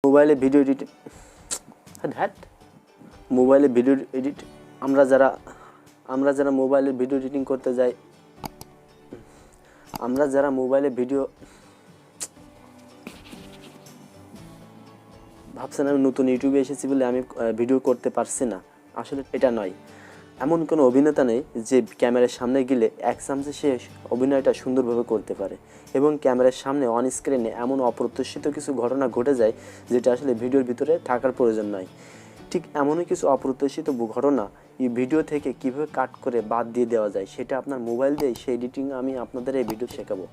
মোবাইলে video edit মোবাইলে video edit আমরা যারা মোবাইলে ভিডিও এডিটিং করতে যাই, আমরা যারা মোবাইলে ভিডিও ভাবছেন আমি নতুন ইউটিউবে এসেছি বলে আমি ভিডিও করতে পারছি না, আসলে এটা নয়। এমন কোনো অভিনেতা নেই যে ক্যামেরার সামনে গেলে এক চান্সে সে অভিনয়টা সুন্দরভাবে করতে পারে এবং ক্যামেরার সামনে অন স্ক্রিনে এমন অপ্রত্যাশিত কিছু ঘটনা ঘটে যায় যেটা আসলে ভিডিওর ভিতরে থাকার প্রয়োজন নয়। ঠিক এমনই কিছু অপ্রত্যাশিত ঘটনা এই ভিডিও থেকে কীভাবে কাট করে বাদ দিয়ে দেওয়া যায় সেটা আপনার মোবাইল দিয়েই সেই এডিটিং আমি আপনাদের এই ভিডিও শেখাবো।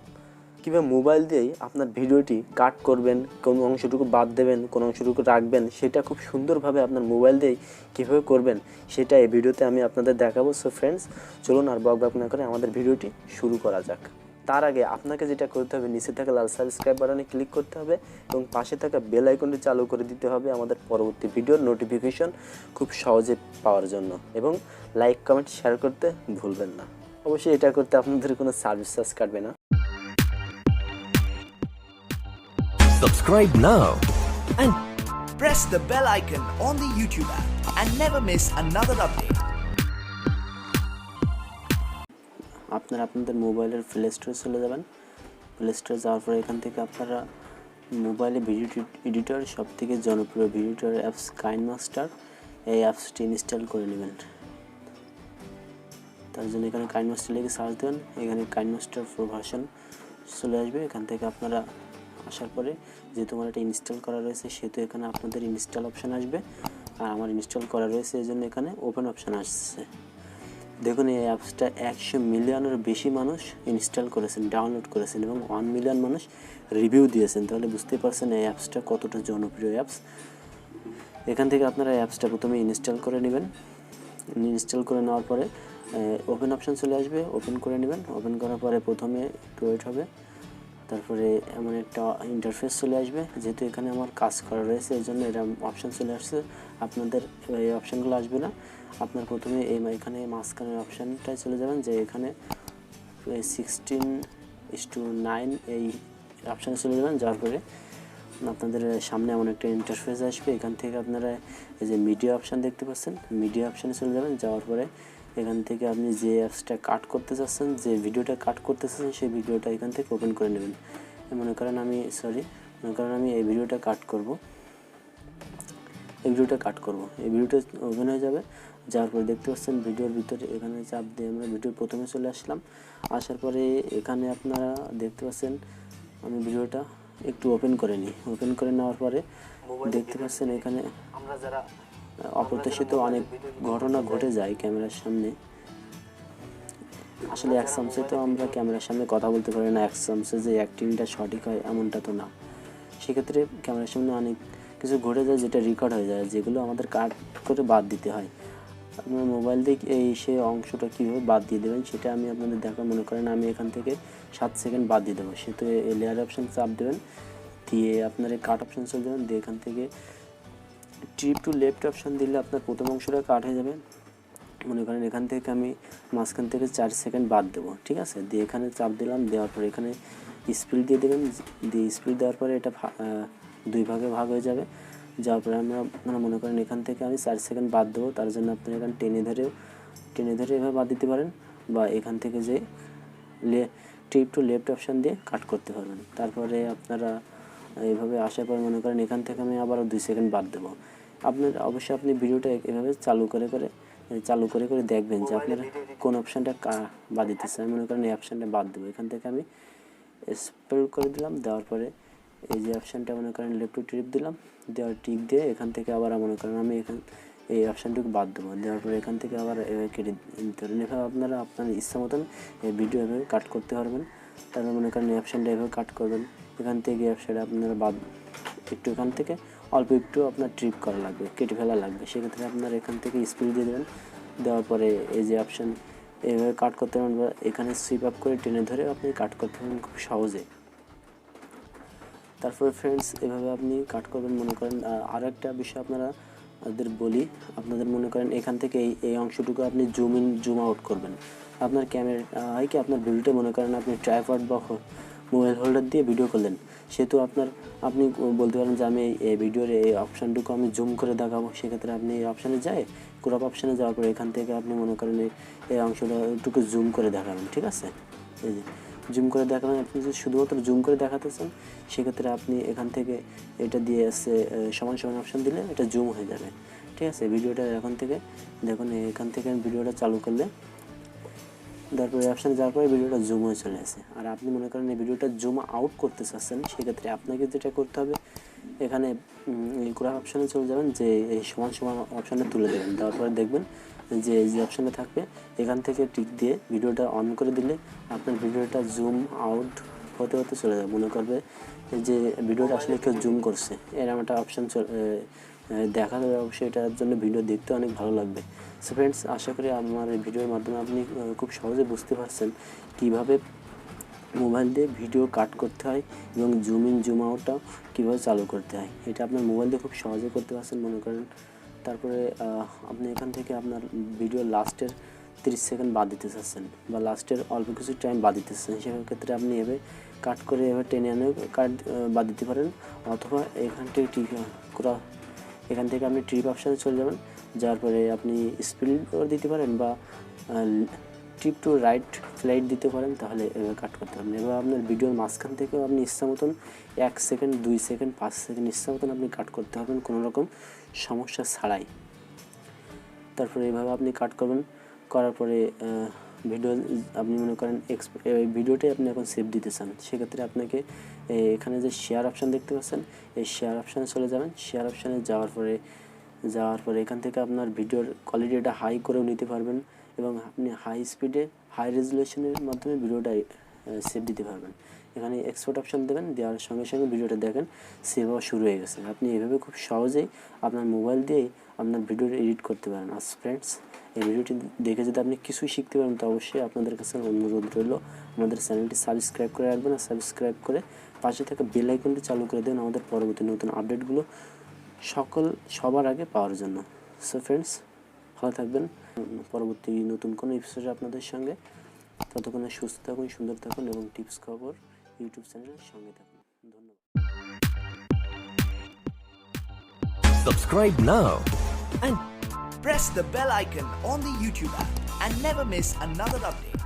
কীভাবে মোবাইল দিয়েই আপনার ভিডিওটি কাট করবেন, কোন অংশটুকু বাদ দেবেন, কোন অংশটুকু রাখবেন, সেটা খুব সুন্দরভাবে আপনার মোবাইল দিয়েই কীভাবে করবেন সেটা এই ভিডিওতে আমি আপনাদের দেখাবো। সো ফ্রেন্ডস, চলুন আর বক না করে আমাদের ভিডিওটি শুরু করা যাক। তার আগে আপনাকে যেটা করতে হবে, নিচে থাকা লাল সাবস্ক্রাইব বাটনে ক্লিক করতে হবে এবং পাশে থাকা বেল আইকনটি চালু করে দিতে হবে আমাদের পরবর্তী ভিডিওর নোটিফিকেশন খুব সহজে পাওয়ার জন্য, এবং লাইক কমেন্ট শেয়ার করতে ভুলবেন না। অবশ্যই এটা করতে আপনাদের কোনো সার্ভিস চার্জ কাটবে না। Subscribe now and press the bell icon on the YouTube app and never miss another update. আপনারা আপনাদের মোবাইলের প্লে স্টোরে চলে যাবেন। প্লে স্টোরে যাওয়ার পরে এখান থেকে আপনারা মোবাইলে ভিডিও এডিটর সবথেকে জনপ্রিয় ভিডিও এডিটর অ্যাপস কাইনমাস্টার, এই অ্যাপসটি ইনস্টল করে নেবেন। তার জন্য এখানে কাইনমাস্টার লিখে সার্চ দেবেন, এখানে কাইনমাস্টার প্রো ভার্সন চলে আসবে। এখান থেকে আপনারা আসার পরে যেহেতু আমার এটা ইনস্টল করা রয়েছে সেহেতু এখানে আপনাদের ইনস্টল অপশান আসবে, আর আমার ইনস্টল করা রয়েছে এই জন্য এখানে ওপেন অপশান আসছে। দেখুন এই অ্যাপসটা 100 মিলিয়নের বেশি মানুষ ইনস্টল করেছেন, ডাউনলোড করেছেন এবং 1 মিলিয়ন মানুষ রিভিউ দিয়েছেন। তাহলে বুঝতে পারছেন এই অ্যাপসটা কতটা জনপ্রিয় অ্যাপস। এখান থেকে আপনারা অ্যাপসটা প্রথমে ইনস্টল করে নেবেন। ইনস্টল করে নেওয়ার পরে ওপেন অপশান চলে আসবে, ওপেন করে নেবেন। ওপেন করার পরে প্রথমে একটু ওয়েট হবে, তারপরে এমন একটা ইন্টারফেস চলে আসবে। যেহেতু এখানে আমার কাজ করা রয়েছে এই জন্য এটা অপশান চলে আসছে, আপনাদের এই অপশানগুলো আসবে না। আপনার প্রথমে এখানে মাঝখানের অপশানটায় চলে যাবেন, যে এখানে 16:9 এই অপশানে চলে যাবেন। যাওয়ার পরে আপনাদের সামনে এমন একটা ইন্টারফেস আসবে। এখান থেকে আপনারা এই যে মিডিয়া অপশান দেখতে পাচ্ছেন, মিডিয়া অপশানে চলে যাবেন। যাওয়ার পরে এখান থেকে আপনি যে অ্যাপসটা কাট করতে চাচ্ছেন, যে ভিডিওটা কাট করতে চাচ্ছেন সেই ভিডিওটা এখান থেকে ওপেন করে নেবেন। মনে করেন আমি এই ভিডিওটা কাট করব, এই ভিডিওটা ওপেন হয়ে যাবে। যাওয়ার পরে দেখতে পাচ্ছেন ভিডিওর ভিতরে এখানে চাপ দিয়ে আমরা ভিডিওর প্রথমে চলে আসলাম। আসার পরে এখানে আপনারা দেখতে পাচ্ছেন আমি ভিডিওটা একটু ওপেন করে নিই। ওপেন করে নেওয়ার পরে দেখতে পাচ্ছেন এখানে আমরা যারা অপ্রত্যাশিত অনেক ঘটনা ঘটে যায় ক্যামেরার সামনে। আসলে এক চান্সে তো আমরা ক্যামেরার সামনে কথা বলতে পারি না, এক চান্সে যে অ্যাক্টিংটা সঠিক হয় এমনটা তো না। সেক্ষেত্রে ক্যামেরার সামনে অনেক কিছু ঘটে যায় যেটা রেকর্ড হয়ে যায়, যেগুলো আমাদের কাট করে বাদ দিতে হয়। আপনার মোবাইল দিয়ে সেই অংশটা কীভাবে বাদ দিয়ে দেবেন সেটা আমি আপনাদের দেখা। মনে করেন আমি এখান থেকে 7 সেকেন্ড বাদ দিয়ে দেবো, সেহেতু এই লেয়ার অপশান চাপ দেবেন, দিয়ে আপনার এই কাট অপশান চলে যাবেন। দিয়ে এখান থেকে ট্রিপ টু লেফট অপশান দিলে আপনার প্রথম অংশটা কাট হয়ে যাবে। মনে করেন এখান থেকে আমি মাঝখান থেকে 4 সেকেন্ড বাদ দেবো, ঠিক আছে। দিয়ে এখানে চাপ দিলাম, দেওয়ার পরে এখানে স্পিড দিয়ে দেবেন। দিয়ে স্পিড দেওয়ার পরে এটা 2 ভাগে ভাগ হয়ে যাবে। যাওয়ার পরে আপনারা মনে করেন এখান থেকে আমি 4 সেকেন্ড বাদ দেবো, তার জন্য আপনারা এখানে টেনে ধরে এভাবে বাদ দিতে পারেন, বা এখান থেকে যে ট্রিপ টু লেফট অপশান দিয়ে কাট করতে পারবেন। তারপরে আপনারা এইভাবে আসার পর মনে করেন এখান থেকে আমি আবারও 2 সেকেন্ড বাদ দেবো। অবশ্যই আপনি ভিডিওটা এভাবে চালু করে দেখবেন যে আপনারা কোন অপশানটা বাদ দিতে চান। মনে করেন এই অপশানটা বাদ দেবো, এখান থেকে আমি স্পেল করে দিলাম। দেওয়ার পরে এই যে অপশানটা মনে করেন লেফট টু ট্রিপ দিলাম, দেওয়ার টিক দিয়ে এখান থেকে আবার মনে করেন আমি এই অপশানটুকু বাদ দেবো। দেওয়ার পরে এখান থেকে আবার এভাবে কেটে ধরেন। এভাবে আপনারা আপনার ইচ্ছা মতন এই ভিডিও এভাবে কাট করতে পারবেন। তারপর মনে করেন এই অপশানটা এভাবে কাট করবেন। এখান থেকে এই অপশানটা আপনারা একটু এখান থেকে অল্প একটু আপনার ট্রিপ করা লাগবে, কেটে ফেলা লাগবে। সেক্ষেত্রে আপনারা এখান থেকে স্পিড দিয়ে দেবেন। দেওয়ার পরে এই যে অপশান এইভাবে কাট করতে পারবেন, বা এখানে সুইপ আপ করে টেনে ধরে আপনি কাট করতে পারবেন খুব সহজে। তারপরে ফ্রেন্ডস এভাবে আপনি কাট করবেন। মনে করেন আরও একটা বিষয় আপনাদের বলি, আপনাদের মনে করেন এখান থেকে এই অংশটুকু আপনি জুম ইন জুম আউট করবেন। আপনার ক্যামেরা হয় কি আপনার ভিডিওটা মনে করেন আপনি ট্রাইপড বা মোবাইল হোল্ডার দিয়ে ভিডিও করলেন, সেহেতু আপনি বলতে পারেন যে আমি এই ভিডিওর এই অপশানটুকু আমি জুম করে দেখাবো। সেক্ষেত্রে আপনি এই অপশানে যায় ক্রপ অপশানে যাওয়ার পরে এখান থেকে আপনি মনে করেন এই অংশটা একটু জুম করে দেখাবেন, ঠিক আছে? এই যে জুম করে দেখাবেন। আপনি যদি শুধুমাত্র জুম করে দেখাতে চান সেক্ষেত্রে আপনি এখান থেকে এটা দিয়ে এসে সমান সমান অপশান দিলে এটা জুম হয়ে যাবে, ঠিক আছে? ভিডিওটা এখন থেকে দেখুন, এখান থেকে ভিডিওটা চালু করলে তারপরে অপশানে যাওয়ার পরে ভিডিওটা জুম হয়ে চলে আসে। আর আপনি মনে করেন এই ভিডিওটা জুম আউট করতে চাচ্ছেন, সেক্ষেত্রে আপনাকে যেটা করতে হবে এখানে এই ক্রপ অপশানে চলে যাবেন, যে এই সমান সমান অপশানে তুলে দেবেন। তারপরে দেখবেন যে অপশানে থাকবে এখান থেকে টিক দিয়ে ভিডিওটা অন করে দিলে আপনার ভিডিওটা জুম আউট হতে হতে চলে যাবে। মনে করবে যে ভিডিওটা আসলে কেউ জুম করছে, এরকম একটা অপশান দেখা যাবে। অবশ্যই এটার জন্য ভিডিও দেখতে অনেক ভালো লাগবে। সো ফ্রেন্ডস, আশা করি আমার এই ভিডিওর মাধ্যমে আপনি খুব সহজে বুঝতে পারছেন কীভাবে মোবাইল দিয়ে ভিডিও কাট করতে হয় এবং জুম ইন জুম আউটটা কীভাবে চালু করতে হয়। এটা আপনার মোবাইল দিয়ে খুব সহজে করতে পারছেন মনে করেন। তারপরে আপনি এখান থেকে আপনার ভিডিওর লাস্টের 30 সেকেন্ড বাদ দিতে চাচ্ছেন বা লাস্টের অল্প কিছু টাইম বাদ দিতে চাচ্ছেন, সেক্ষেত্রে আপনি এভাবে কাট করে এভাবে টেনে আনে কাট বাদ দিতে পারেন। অথবা এখান থেকে এখান থেকে আপনি ট্রিপ অপশানে চলে যাবেন, যাওয়ার পরে আপনি স্পিডও দিতে পারেন বা টিপ টু রাইট ফ্লাইট দিতে পারেন, তাহলে এভাবে কাট করতে পারবেন। এবার আপনার ভিডিওর মাঝখান থেকেও আপনি ইচ্ছা মতন 1 সেকেন্ড 2 সেকেন্ড 5 সেকেন্ড ইচ্ছা মতন আপনি কাট করতে পারবেন কোনো রকম সমস্যা ছাড়াই। তারপরে এইভাবে আপনি কাট করবেন, করার পরে ভিডিও আপনি মনে করেন এই ভিডিওটাই আপনি এখন সেভ দিতে চান, সেক্ষেত্রে আপনাকে এখানে যে শেয়ার অপশান দেখতে পাচ্ছেন এই শেয়ার অপশানে চলে যাবেন। শেয়ার অপশানে যাওয়ার পরে এখান থেকে আপনার ভিডিওর কোয়ালিটিটা হাই করেও নিতে পারবেন এবং আপনি হাই স্পিডে হাই রেজুলেশনের মাধ্যমে ভিডিওটা সেভ দিতে পারবেন। এখানে এক্সপোর্ট অপশান দেবেন, দেওয়ার সঙ্গে সঙ্গে ভিডিওটা দেখেন সেভ হওয়া শুরু হয়ে গেছে। আপনি এভাবে খুব সহজেই আপনার মোবাইল দিয়েই আপনার ভিডিওটা এডিট করতে পারেন। আর ফ্রেন্ডস, এই ভিডিওটি দেখে যদি আপনি কিছুই শিখতে পারেন তো অবশ্যই আপনাদের কাছে অনুরোধ রইল আমাদের চ্যানেলটি সাবস্ক্রাইব করে রাখবেন। আর সাবস্ক্রাইব করে পাশে থাকা বেল আইকনটি চালু করে দেন আমাদের পরবর্তী নতুন আপডেটগুলো সবার আগে পাওয়ার জন্য। সো ফ্রেন্ডস, ভালো থাকবেন। পরবর্তী নতুন কোনো এপিসোডে আপনাদের সঙ্গে, ততক্ষণে সুস্থ থাকুন, সুন্দর থাকুন এবং টিপস খবর ইউটিউব চ্যানেলের সঙ্গে থাকুন। ধন্যবাদ। Subscribe now And press the bell icon on the YouTube app and never miss another update.